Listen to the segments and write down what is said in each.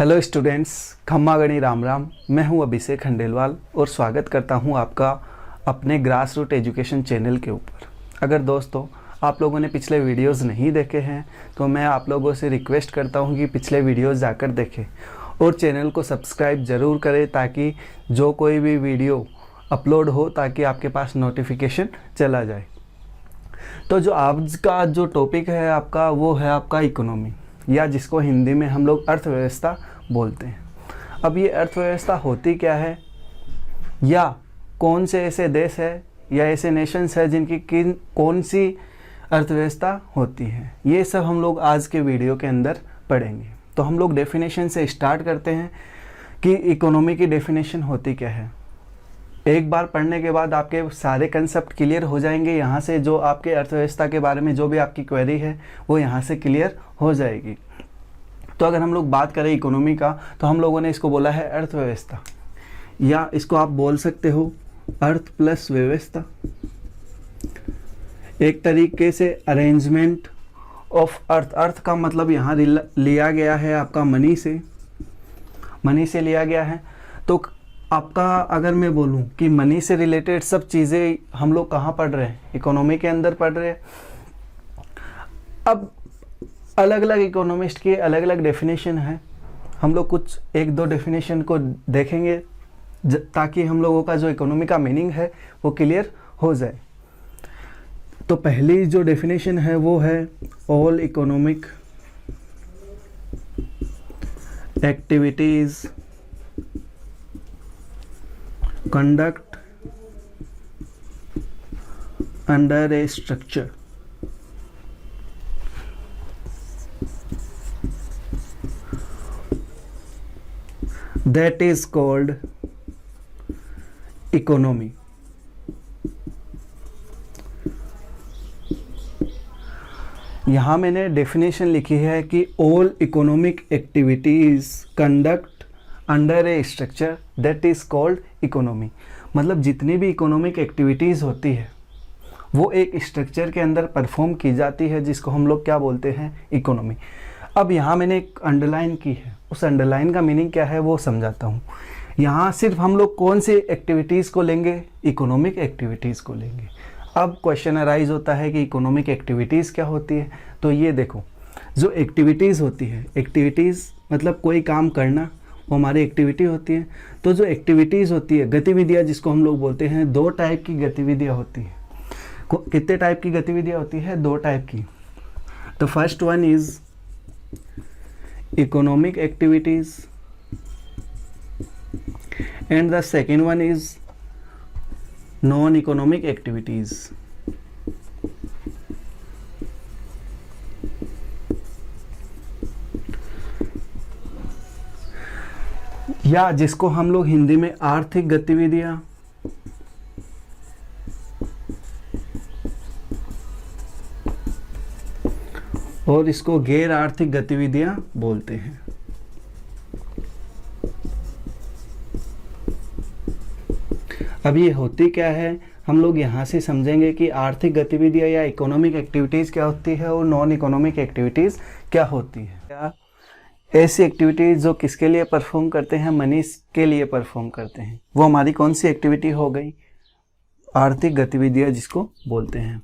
Hello students, खम्मा गणी राम राम। मैं हूं अभिषेक खंडेलवाल और स्वागत करता हूं आपका अपने ग्रास रूट एजुकेशन चैनल के ऊपर। अगर दोस्तों आप लोगों ने पिछले वीडियोस नहीं देखे हैं तो मैं आप लोगों से रिक्वेस्ट करता हूं कि पिछले वीडियोस जाकर देखें और चैनल को सब्सक्राइब ज़रूर करें ताकि जो कोई भी वीडियो अपलोड हो ताकि आपके पास नोटिफिकेशन चला जाए। तो जो आज का जो टॉपिक है आपका वो है आपका इकोनॉमी, या जिसको हिंदी में हम लोग अर्थव्यवस्था बोलते हैं। अब ये अर्थव्यवस्था होती क्या है, या कौन से ऐसे देश है या ऐसे नेशंस है जिनकी कौन सी अर्थव्यवस्था होती है, ये सब हम लोग आज के वीडियो के अंदर पढ़ेंगे। तो हम लोग डेफिनेशन से स्टार्ट करते हैं कि इकोनॉमी की डेफिनेशन होती क्या है। एक बार पढ़ने के बाद आपके सारे कंसेप्ट क्लियर हो जाएंगे। यहाँ से जो आपके अर्थव्यवस्था के बारे में जो भी आपकी क्वेरी है वो यहाँ से क्लियर हो जाएगी। तो अगर हम लोग बात करें इकोनॉमी का तो हम लोगों ने इसको बोला है अर्थव्यवस्था, या इसको आप बोल सकते हो अर्थ प्लस व्यवस्था। एक तरीके से अरेंजमेंट ऑफ अर्थ। अर्थ का मतलब यहाँ लिया गया है आपका मनी से लिया गया है। तो आपका अगर मैं बोलूं कि मनी से रिलेटेड सब चीज़ें हम लोग कहाँ पढ़ रहे हैं, इकोनॉमी के अंदर पढ़ रहे हैं। अब अलग अलग इकोनॉमिस्ट की अलग अलग डेफिनेशन है। हम लोग कुछ एक दो डेफिनेशन को देखेंगे ताकि हम लोगों का जो इकोनॉमी का मीनिंग है वो क्लियर हो जाए। तो पहली जो डेफिनेशन है वो है all economic activities conduct under a structure that is called economy. यहाँ मैंने डेफिनेशन लिखी है कि all economic activities conduct under A structure that is called economy. मतलब जितनी भी इकोनॉमिक एक्टिविटीज़ होती है वो एक स्ट्रक्चर के अंदर परफॉर्म की जाती है, जिसको हम लोग क्या बोलते हैं, इकोनॉमी। अब यहाँ मैंने एक अंडरलाइन की है, उस अंडरलाइन का मीनिंग क्या है वो समझाता हूँ। यहाँ सिर्फ हम लोग कौन से एक्टिविटीज़ को लेंगे, इकोनॉमिक एक्टिविटीज़ को लेंगे। अब क्वेश्चन अराइज होता है कि इकोनॉमिक एक्टिविटीज़ क्या होती है। तो ये देखो, जो एक्टिविटीज़ होती है, एक्टिविटीज़ मतलब कोई काम करना, वो हमारी एक्टिविटी होती है। तो जो एक्टिविटीज़ होती है, गतिविधियाँ जिसको हम लोग बोलते हैं, दो टाइप की गतिविधियाँ होती हैं। कितने टाइप की गतिविधियाँ होती है? दो टाइप की। The first one is economic activities and the second one is non economic activities. या जिसको हम लोग हिंदी में आर्थिक गतिविधियां और इसको गैर आर्थिक गतिविधियां बोलते हैं। अब ये होती क्या है, हम लोग यहाँ से समझेंगे कि आर्थिक गतिविधियां या इकोनॉमिक एक्टिविटीज़ क्या होती है और नॉन इकोनॉमिक एक्टिविटीज़ क्या होती है। क्या ऐसी एक्टिविटीज़ जो किसके लिए परफॉर्म करते हैं, मनी के लिए परफॉर्म करते हैं, वो हमारी कौन सी एक्टिविटी हो गई, आर्थिक गतिविधियाँ जिसको बोलते हैं।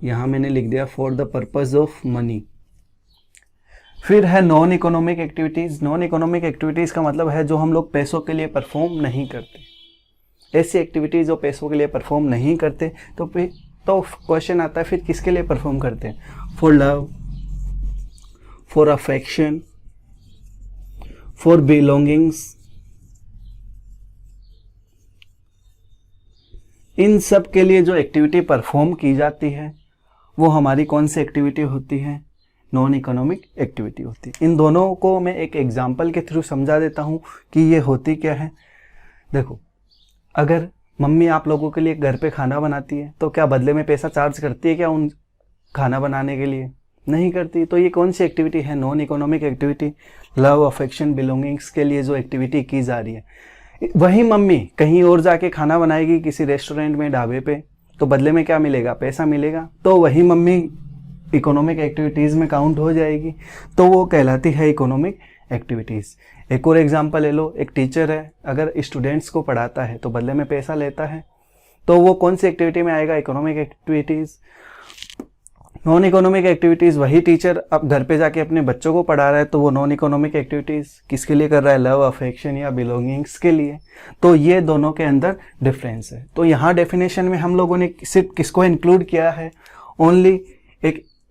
यहाँ मैंने लिख दिया for the purpose of money. फिर है non economic activities. Non economic activities का मतलब है जो हम लोग पैसों के लिए परफॉर्म नहीं करते। ऐसी एक्टिविटीज़ जो पैसों के लिए परफॉर्म नहीं करते, तो क्वेश्चन आता है फिर किसके लिए परफॉर्म करते हैं, for love, for affection, for belongings. इन सब के लिए जो एक्टिविटी परफॉर्म की जाती है वो हमारी कौन सी एक्टिविटी होती है, नॉन इकोनॉमिक एक्टिविटी होती है। इन दोनों को मैं एक एग्जांपल के थ्रू समझा देता हूँ कि ये होती क्या है। देखो, अगर मम्मी आप लोगों के लिए घर पे खाना बनाती है तो क्या बदले में पैसा चार्ज करती है क्या उन खाना बनाने के लिए? नहीं करती। तो ये कौन सी एक्टिविटी है, non economic activity. Love, affection, belongings के लिए जो एक्टिविटी की जा रही है, वही मम्मी कहीं और जाके खाना बनाएगी किसी रेस्टोरेंट में, ढाबे पे, तो बदले में क्या मिलेगा, पैसा मिलेगा। तो वही मम्मी इकोनॉमिक एक्टिविटीज़ में काउंट हो जाएगी, तो वो कहलाती है इकोनॉमिक एक्टिविटीज़। एक और एग्जांपल ले लो, एक टीचर है, अगर स्टूडेंट्स को पढ़ाता है तो बदले में पैसा लेता है, तो वो कौन सी एक्टिविटी में आएगा? Economic activities. Non economic activities, वही टीचर अब घर पे जाके अपने बच्चों को पढ़ा रहा है तो वो नॉन इकोनॉमिक एक्टिविटीज़ किसके लिए कर रहा है? लव, अफेक्शन या बिलोंगिंग्स के लिए। तो ये दोनों के अंदर डिफरेंस है। तो यहाँ डेफिनेशन में हम लोगों ने सिर्फ किसको इंक्लूड किया है?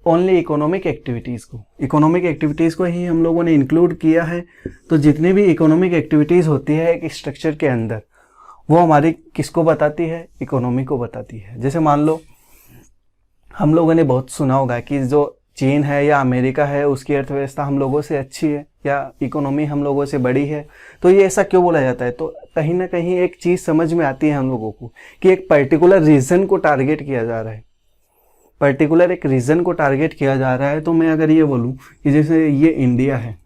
ओनली इकोनॉमिक एक्टिविटीज़ को। इकोनॉमिक एक्टिविटीज़ को ही हम लोगों ने इंक्लूड किया है। तो जितनी भी इकोनॉमिक एक्टिविटीज़ होती है एक स्ट्रक्चर के अंदर, वो हमारी किसको बताती है? इकोनॉमी को बताती है। जैसे मान लो हम लोगों ने बहुत सुना होगा कि जो चीन है या अमेरिका है उसकी अर्थव्यवस्था हम लोगों से अच्छी है या इकोनॉमी हम लोगों से बड़ी है। तो ये ऐसा क्यों बोला जाता है? तो कहीं ना कहीं एक चीज़ समझ में आती है हम लोगों को कि एक पर्टिकुलर रीजन को टारगेट किया जा रहा है, पर्टिकुलर एक रीजन को टारगेट किया जा रहा है। तो मैं अगर ये बोलूँ कि जैसे ये इंडिया है,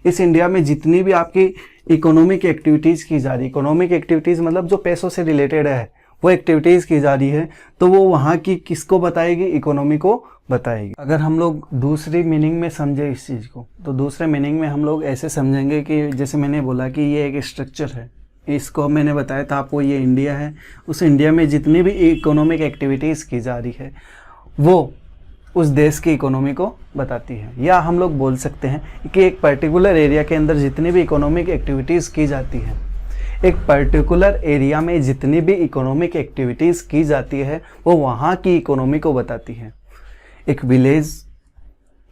इस इंडिया में जितनी भी आपकी इकोनॉमिक एक्टिविटीज़ की जा रही, इकोनॉमिक एक्टिविटीज़ मतलब जो पैसों से रिलेटेड है वो एक्टिविटीज़ की जा रही है, तो वो वहाँ की किसको बताएगी? इकोनॉमी को बताएगी। अगर हम लोग दूसरी मीनिंग में समझे इस चीज़ को, तो दूसरे मीनिंग में हम लोग ऐसे समझेंगे कि जैसे मैंने बोला कि ये एक स्ट्रक्चर है, इसको मैंने बताया था आपको, ये इंडिया है, उस इंडिया में जितनी भी इकोनॉमिक एक्टिविटीज़ की जा रही है वो उस देश की इकोनॉमी को बताती है। या हम लोग बोल सकते हैं कि एक पर्टिकुलर एरिया के अंदर जितनी भी इकोनॉमिक एक्टिविटीज़ की जाती है, एक पर्टिकुलर एरिया में जितनी भी इकोनॉमिक एक्टिविटीज़ की जाती है वो वहाँ की इकोनॉमी को बताती है। एक विलेज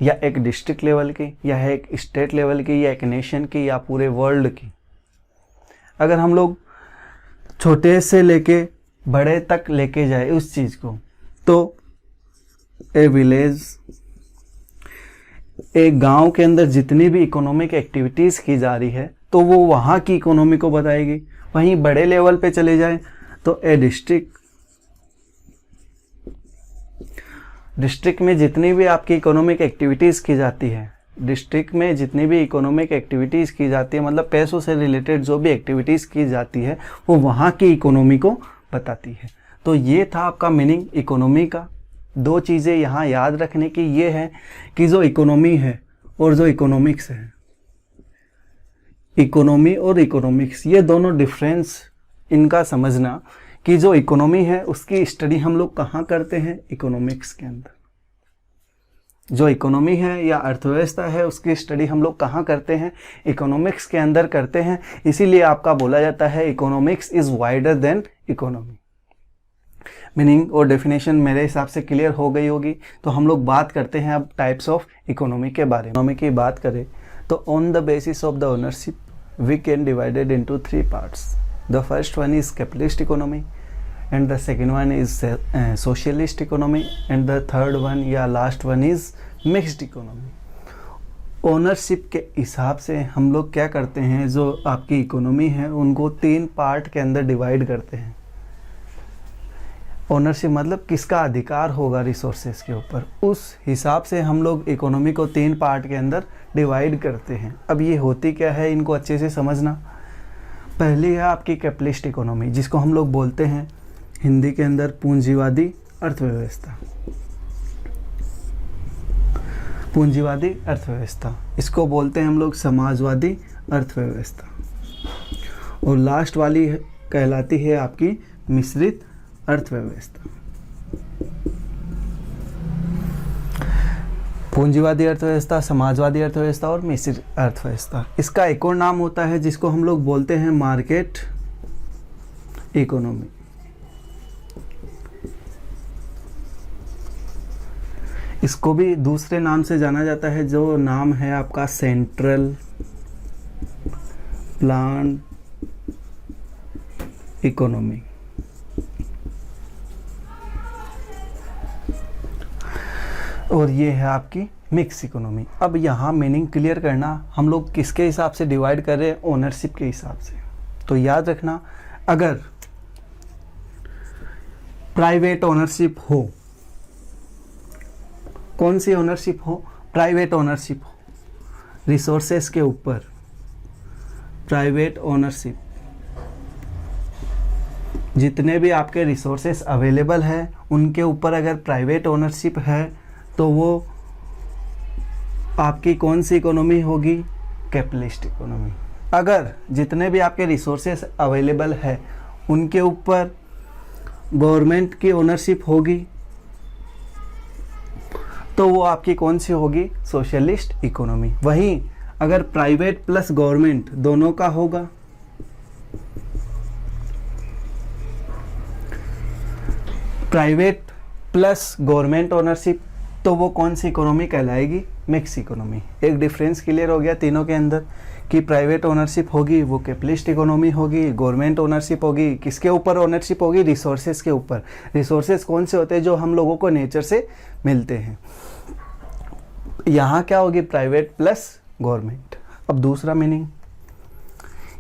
या एक डिस्ट्रिक्ट लेवल की या एक स्टेट लेवल की या एक नेशन की या पूरे वर्ल्ड की, अगर हम लोग छोटे से लेके बड़े तक लेके जाए उस चीज़ को, तो ए विलेज, एक गांव के अंदर जितनी भी इकोनॉमिक एक्टिविटीज़ की जा रही है तो वो वहाँ की इकोनॉमी को बताएगी। वहीं बड़े लेवल पे चले जाए तो ए डिस्ट्रिक्ट में जितनी भी आपकी इकोनॉमिक एक्टिविटीज़ की जाती है, डिस्ट्रिक्ट में जितनी भी इकोनॉमिक एक्टिविटीज़ की जाती है मतलब पैसों से रिलेटेड जो भी एक्टिविटीज़ की जाती है वो वहाँ की इकोनॉमी को बताती है। तो ये था आपका मीनिंग इकोनॉमी का। दो चीज़ें यहाँ याद रखने की ये है कि जो इकोनॉमी है और जो इकोनॉमिक्स है, इकोनॉमी और इकोनॉमिक्स ये दोनों डिफरेंस इनका समझना कि जो इकोनॉमी है उसकी स्टडी हम लोग कहाँ करते हैं? इकोनॉमिक्स के अंदर। जो इकोनॉमी है या अर्थव्यवस्था है उसकी स्टडी हम लोग कहाँ करते हैं? इकोनॉमिक्स के अंदर करते हैं। इसीलिए आपका बोला जाता है economics is wider than economy. Meaning और डेफिनेशन मेरे हिसाब से क्लियर हो गई होगी। तो हम लोग बात करते हैं अब टाइप्स ऑफ इकोनॉमी के बारे में। इकोनॉमी की बात करें तो on the basis of the ownership we can divided into 3 parts. The first one is capitalist economy and the second one is socialist economy and the third one या last one is mixed economy। Ownership के हिसाब से हम लोग क्या करते हैं, जो आपकी इकोनॉमी है उनको 3 पार्ट के अंदर डिवाइड करते हैं। ओनरशिप मतलब किसका अधिकार होगा रिसोर्सेज के ऊपर, उस हिसाब से हम लोग इकोनॉमी को 3 पार्ट के अंदर डिवाइड करते हैं। अब ये होती क्या है इनको अच्छे से समझना। पहली है आपकी कैपिटलिस्ट इकोनॉमी जिसको हम लोग बोलते हैं हिंदी के अंदर पूंजीवादी अर्थव्यवस्था। पूंजीवादी अर्थव्यवस्था इसको बोलते हैं हम लोग समाजवादी अर्थव्यवस्था। और लास्ट वाली कहलाती है आपकी मिश्रित अर्थव्यवस्था। पूंजीवादी अर्थव्यवस्था, समाजवादी अर्थव्यवस्था और मिश्रित अर्थव्यवस्था। इसका एक और नाम होता है जिसको हम लोग बोलते हैं मार्केट इकोनॉमी। इसको भी दूसरे नाम से जाना जाता है जो नाम है आपका सेंट्रल प्लान इकोनॉमी। और ये है आपकी मिक्स इकोनॉमी। अब यहाँ मीनिंग क्लियर करना, हम लोग किसके हिसाब से डिवाइड कर रहे हैं? ओनरशिप के हिसाब से। तो याद रखना, अगर प्राइवेट ओनरशिप हो, कौन सी ओनरशिप हो? प्राइवेट ओनरशिप हो रिसोर्सेस के ऊपर, प्राइवेट ओनरशिप, जितने भी आपके रिसोर्सेस अवेलेबल है उनके ऊपर अगर प्राइवेट ओनरशिप है तो वो आपकी कौन सी इकोनॉमी होगी? Capitalist economy. अगर जितने भी आपके रिसोर्सेस अवेलेबल है उनके ऊपर गवर्नमेंट की ओनरशिप होगी तो वो आपकी कौन सी होगी? Socialist economy. वहीं अगर प्राइवेट प्लस गवर्नमेंट दोनों का होगा, प्राइवेट प्लस गवर्नमेंट ओनरशिप, तो वो कौन सी इकोनॉमी कहलाएगी? Mix economy. एक डिफरेंस क्लियर हो गया तीनों के अंदर कि प्राइवेट ओनरशिप होगी वो कैपिटलिस्ट इकोनॉमी होगी, गवर्नमेंट ओनरशिप होगी किसके ऊपर ओनरशिप होगी? रिसोर्सेज के ऊपर। रिसोर्सेज कौन से होते हैं? जो हम लोगों को नेचर से मिलते हैं। यहाँ क्या होगी? Private plus government. अब दूसरा मीनिंग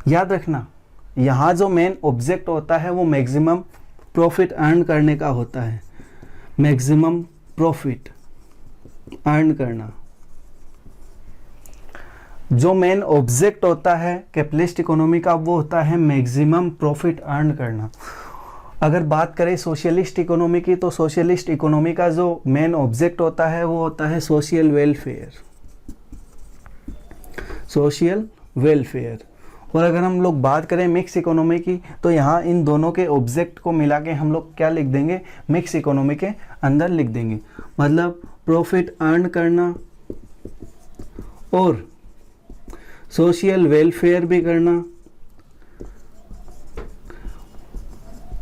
याद रखना, यहाँ जो मेन ऑब्जेक्ट होता है वो मैक्सिमम प्रॉफिट अर्न करने का होता है। मैक्सिमम प्रॉफिट अर्न करना जो मेन ऑब्जेक्ट होता है कैपिटलिस्ट इकोनॉमी का, वो होता है मैक्सिमम प्रॉफिट अर्न करना। अगर बात करें सोशलिस्ट इकोनॉमी की, तो सोशलिस्ट इकोनॉमी का जो मेन ऑब्जेक्ट होता है वो होता है सोशल वेलफेयर। Social welfare. और अगर हम लोग बात करें मिक्स इकोनॉमी की, तो यहाँ इन दोनों के ऑब्जेक्ट को मिला के हम लोग क्या लिख देंगे? मिक्स इकोनॉमी के अंदर लिख देंगे। मतलब प्रॉफिट अर्न करना और सोशल वेलफेयर भी करना,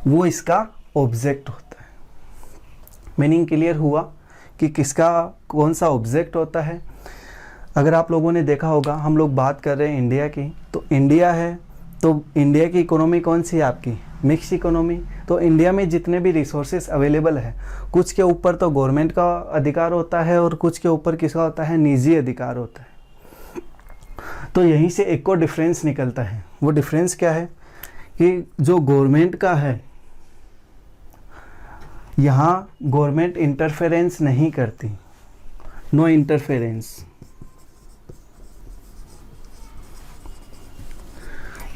वो इसका ऑब्जेक्ट होता है। मीनिंग क्लियर हुआ कि किसका कौन सा ऑब्जेक्ट होता है। अगर आप लोगों ने देखा होगा, हम लोग बात कर रहे हैं इंडिया की, तो इंडिया है तो इंडिया की इकोनॉमी कौन सी है आपकी? Mix economy. तो इंडिया में जितने भी रिसोर्सेज अवेलेबल है, कुछ के ऊपर तो गवर्नमेंट का अधिकार होता है और कुछ के ऊपर किसका होता है? निजी अधिकार होता है। तो यहीं से एक को डिफरेंस निकलता है। वो डिफरेंस क्या है कि जो गवर्नमेंट का है, यहाँ गवर्नमेंट इंटरफेरेंस नहीं करती, नो इंटरफेरेंस।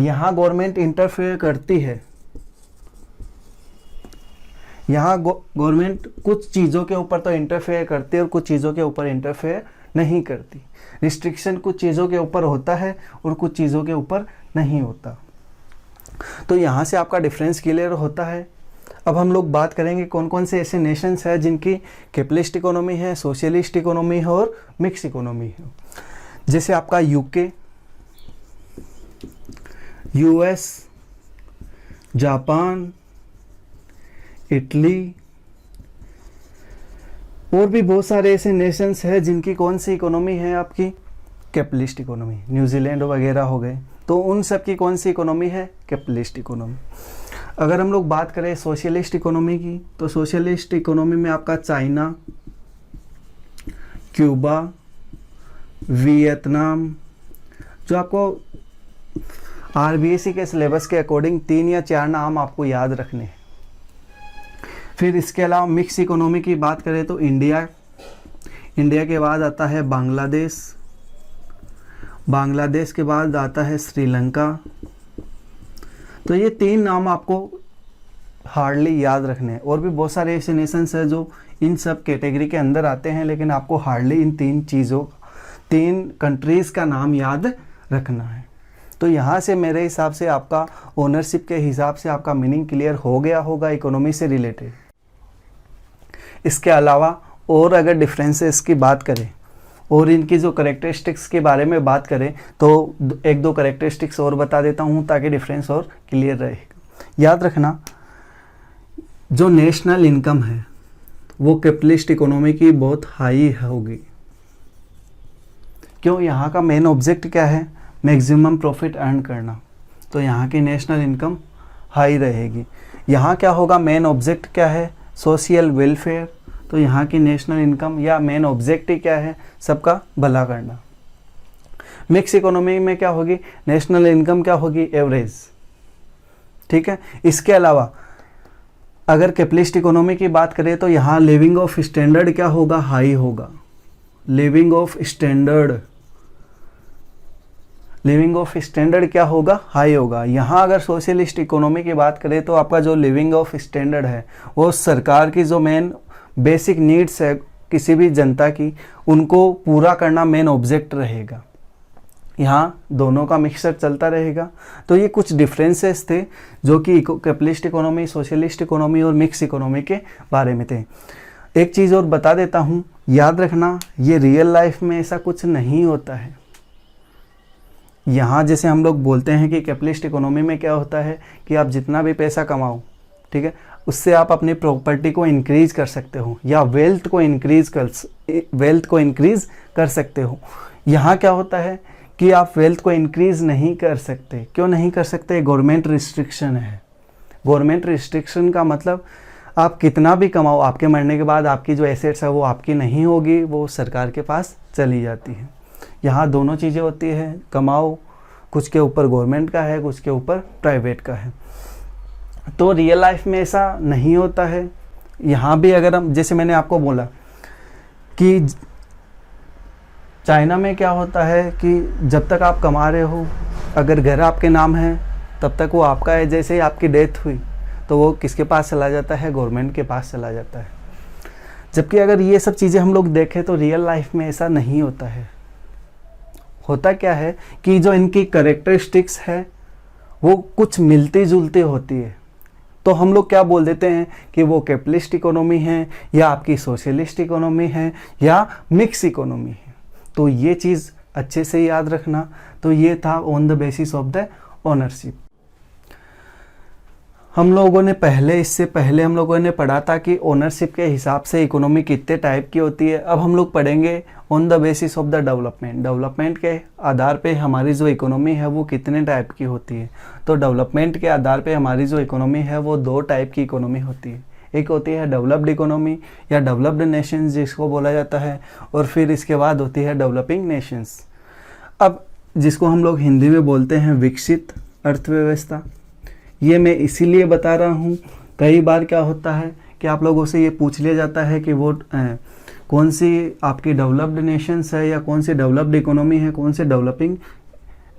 यहाँ गवर्नमेंट इंटरफेयर करती है, यहाँ गवर्नमेंट कुछ चीज़ों के ऊपर तो इंटरफेयर करती है और कुछ चीज़ों के ऊपर इंटरफेयर नहीं करती। रिस्ट्रिक्शन कुछ चीज़ों के ऊपर होता है और कुछ चीज़ों के ऊपर नहीं होता। तो यहाँ से आपका डिफरेंस क्लियर होता है। अब हम लोग बात करेंगे कौन कौन से ऐसे नेशंस हैं जिनकी कैपिटलिस्ट इकोनॉमी है, सोशलिस्ट इकोनॉमी है और मिक्स इकोनॉमी है। जैसे आपका यूके, यूएस, जापान, इटली और भी बहुत सारे ऐसे नेशंस हैं जिनकी कौन सी इकोनॉमी है आपकी? Capitalist economy. न्यूजीलैंड वगैरह हो गए, तो उन सब की कौन सी इकोनॉमी है? Capitalist economy. अगर हम लोग बात करें सोशलिस्ट इकोनॉमी की, तो सोशलिस्ट इकोनॉमी में आपका चाइना, क्यूबा, वियतनाम, जो आपको आरबीएसई के सिलेबस के अकॉर्डिंग 3 या 4 नाम आपको याद रखने हैं। फिर इसके अलावा मिक्स इकोनॉमी की बात करें तो इंडिया, इंडिया के बाद आता है बांग्लादेश, बांग्लादेश के बाद आता है श्रीलंका। तो ये 3 नाम आपको हार्डली याद रखने हैं। और भी बहुत सारे ऐसे नेशंस हैं जो इन सब कैटेगरी के अंदर आते हैं, लेकिन आपको हार्डली इन 3 कंट्रीज़ का नाम याद रखना है। तो यहाँ से मेरे हिसाब से आपका ओनरशिप के हिसाब से आपका मीनिंग क्लियर हो गया होगा इकोनॉमी से रिलेटेड। इसके अलावा और अगर डिफरेंसेस की बात करें और इनकी जो करेक्टरिस्टिक्स के बारे में बात करें, तो 1-2 करेक्टरिस्टिक्स और बता देता हूँ ताकि डिफरेंस और क्लियर रहे। याद रखना, जो नेशनल इनकम है वो कैपिटलिस्ट इकोनॉमी की बहुत हाई होगी। क्यों? यहाँ का मेन ऑब्जेक्ट क्या है? मैक्सिमम प्रॉफिट अर्न करना। तो यहाँ की नेशनल इनकम हाई रहेगी। यहाँ क्या होगा? मेन ऑब्जेक्ट क्या है? Social welfare. तो यहाँ की नेशनल इनकम या मेन ऑब्जेक्ट ही क्या है? सबका भला करना। मिक्स इकोनॉमी में क्या होगी? नेशनल इनकम क्या होगी? एवरेज। ठीक है। इसके अलावा अगर कैपिटलिस्ट इकोनॉमी की बात करें तो यहाँ लिविंग ऑफ स्टैंडर्ड क्या होगा? हाई होगा। Living of standard, living of standard क्या होगा? हाई होगा। यहाँ अगर सोशलिस्ट इकोनॉमी की बात करें तो आपका जो लिविंग ऑफ स्टैंडर्ड है वो सरकार की जो मेन बेसिक नीड्स है किसी भी जनता की, उनको पूरा करना मेन ऑब्जेक्ट रहेगा। यहाँ दोनों का मिक्सचर चलता रहेगा। तो ये कुछ डिफरेंसेस थे जो कि कैपिटलिस्ट इकोनॉमी, सोशलिस्ट इकोनॉमी और मिक्स इकोनॉमी के बारे में थे। एक चीज़ और बता देता हूँ, याद रखना, ये रियल लाइफ में ऐसा कुछ नहीं होता है। यहाँ जैसे हम लोग बोलते हैं कि कैपिटलिस्ट इकोनॉमी में क्या होता है कि आप जितना भी पैसा कमाओ, ठीक है, उससे आप अपनी प्रॉपर्टी को इंक्रीज कर सकते हो या वेल्थ को इंक्रीज कर सकते हो। यहाँ क्या होता है कि आप वेल्थ को इंक्रीज नहीं कर सकते। क्यों नहीं कर सकते? गवर्नमेंट रिस्ट्रिक्शन है। गवर्नमेंट रिस्ट्रिक्शन का मतलब आप कितना भी कमाओ, आपके मरने के बाद आपकी जो एसेट्स है वो आपकी नहीं होगी, वो सरकार के पास चली जाती है। यहाँ दोनों चीज़ें होती है, कमाओ, कुछ के ऊपर गवर्नमेंट का है, कुछ के ऊपर प्राइवेट का है। तो रियल लाइफ में ऐसा नहीं होता है। यहाँ भी अगर हम, जैसे मैंने आपको बोला कि चाइना में क्या होता है कि जब तक आप कमा रहे हो, अगर घर आपके नाम है तब तक वो आपका है। जैसे ही आपकी डेथ हुई तो वो किसके पास चला जाता है? गवर्नमेंट के पास चला जाता है। जबकि अगर ये सब चीज़ें हम लोग देखें तो रियल लाइफ में ऐसा नहीं होता है। होता क्या है कि जो इनकी कैरेक्टरिस्टिक्स है वो कुछ मिलती जुलती होती है। तो हम लोग क्या बोल देते हैं कि वो कैपिटलिस्ट इकोनॉमी है या आपकी सोशलिस्ट इकोनॉमी है या मिक्स इकोनॉमी है। तो ये चीज़ अच्छे से याद रखना। तो ये था on the basis of the ownership. हम लोगों ने इससे पहले हम लोगों ने पढ़ा था कि ओनरशिप के हिसाब से इकोनॉमी कितने टाइप की होती है। अब हम लोग पढ़ेंगे on the basis of the development. Development के आधार पे हमारी जो इकोनॉमी है वो कितने टाइप की होती है। तो डेवलपमेंट के आधार पे हमारी जो इकोनॉमी है वो 2 टाइप की इकोनॉमी होती है। एक होती है डेवलप्ड इकोनॉमी या डेवलप्ड नेशंस जिसको बोला जाता है, और फिर इसके बाद होती है डेवलपिंग नेशंस। अब जिसको हम लोग हिंदी में बोलते हैं विकसित अर्थव्यवस्था। ये मैं इसीलिए बता रहा हूँ, कई बार क्या होता है कि आप लोगों से ये पूछ लिया जाता है कि वो कौन सी आपकी डेवलप्ड नेशंस है या कौन सी डेवलप्ड इकोनॉमी है, कौन से डेवलपिंग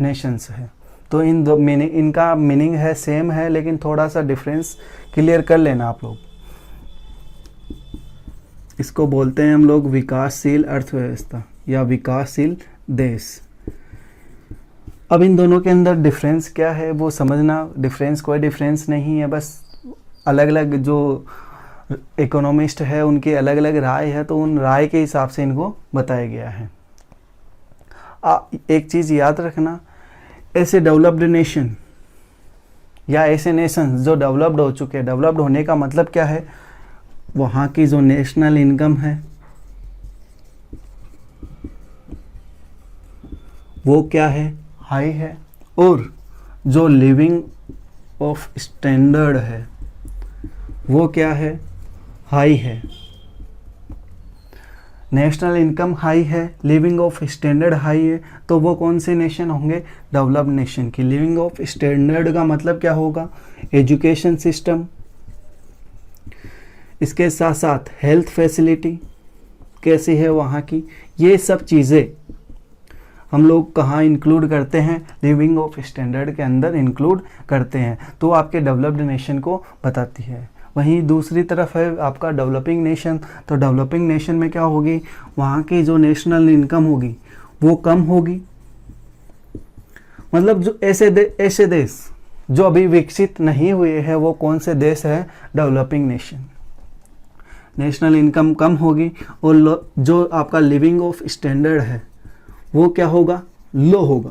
नेशंस है। तो इनका मीनिंग है सेम है, लेकिन थोड़ा सा डिफरेंस क्लियर कर लेना आप लोग। इसको बोलते हैं हम लोग विकासशील अर्थव्यवस्था या विकासशील देश। अब इन दोनों के अंदर डिफरेंस क्या है वो समझना। डिफरेंस कोई डिफरेंस नहीं है, बस अलग अलग जो इकोनॉमिस्ट है उनकी अलग अलग राय है, तो उन राय के हिसाब से इनको बताया गया है। एक चीज़ याद रखना, ऐसे डेवलप्ड नेशन या ऐसे नेशन जो डेवलप्ड हो चुके हैं, डेवलप्ड होने का मतलब क्या है? वहाँ की जो नेशनल इनकम है वो क्या है? हाई है, और जो लिविंग ऑफ स्टैंडर्ड है वो क्या है? हाई है। नेशनल इनकम हाई है, लिविंग ऑफ स्टैंडर्ड हाई है, तो वो कौन से नेशन होंगे? डेवलप्ड नेशन की। लिविंग ऑफ स्टैंडर्ड का मतलब क्या होगा? एजुकेशन सिस्टम, इसके साथ साथ हेल्थ फैसिलिटी कैसी है वहाँ की, ये सब चीज़ें हम लोग कहाँ इंक्लूड करते हैं? लिविंग ऑफ स्टैंडर्ड के अंदर इंक्लूड करते हैं। तो आपके डेवलप्ड नेशन को बताती है। वहीं दूसरी तरफ है आपका डेवलपिंग नेशन। तो डेवलपिंग नेशन में क्या होगी? वहाँ की जो नेशनल इनकम होगी वो कम होगी। मतलब जो ऐसे देश जो अभी विकसित नहीं हुए हैं वो कौन से देश है? Developing nation. नेशनल इनकम कम होगी और जो आपका लिविंग ऑफ स्टैंडर्ड है वो क्या होगा? लो होगा।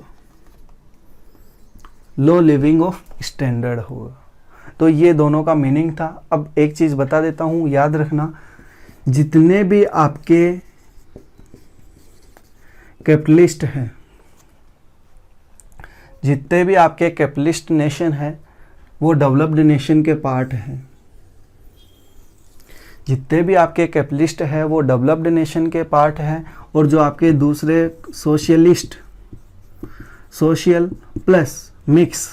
लो लिविंग ऑफ स्टैंडर्ड होगा। तो ये दोनों का मीनिंग था। अब एक चीज़ बता देता हूँ, याद रखना, जितने भी आपके कैपिटलिस्ट हैं, जितने भी आपके कैपिटलिस्ट नेशन हैं वो डेवलप्ड नेशन के पार्ट हैं। जितने भी आपके कैपिटलिस्ट हैं वो डेवलप्ड नेशन के पार्ट हैं, और जो आपके दूसरे सोशल प्लस मिक्स,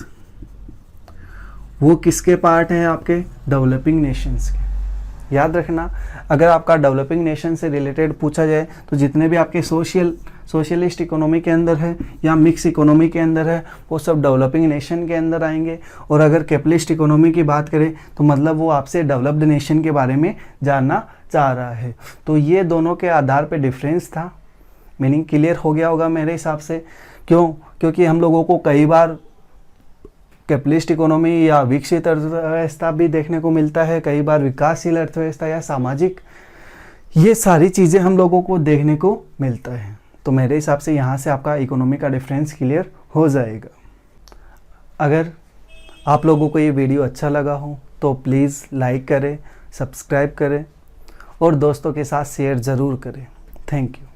वो किसके पार्ट हैं? आपके डेवलपिंग नेशंस के। याद रखना, अगर आपका डेवलपिंग नेशन से रिलेटेड पूछा जाए तो जितने भी आपके सोशलिस्ट इकोनॉमी के अंदर है या मिक्स इकोनॉमी के अंदर है वो सब डेवलपिंग नेशन के अंदर आएंगे। और अगर कैपिटलिस्ट इकोनॉमी की बात करें तो मतलब वो आपसे डेवलप्ड नेशन के बारे में जानना चाह रहा है। तो ये दोनों के आधार पे डिफरेंस था। मीनिंग क्लियर हो गया होगा मेरे हिसाब से। क्यों? क्योंकि हम लोगों को कई बार कैपिटलिस्ट इकोनॉमी या विकसित अर्थव्यवस्था भी देखने को मिलता है, कई बार विकासशील अर्थव्यवस्था या सामाजिक, ये सारी चीज़ें हम लोगों को देखने को मिलता है। तो मेरे हिसाब से यहाँ से आपका इकोनॉमी का डिफरेंस क्लियर हो जाएगा। अगर आप लोगों को ये वीडियो अच्छा लगा हो तो प्लीज़ लाइक करें, सब्सक्राइब करें और दोस्तों के साथ शेयर ज़रूर करें। Thank you.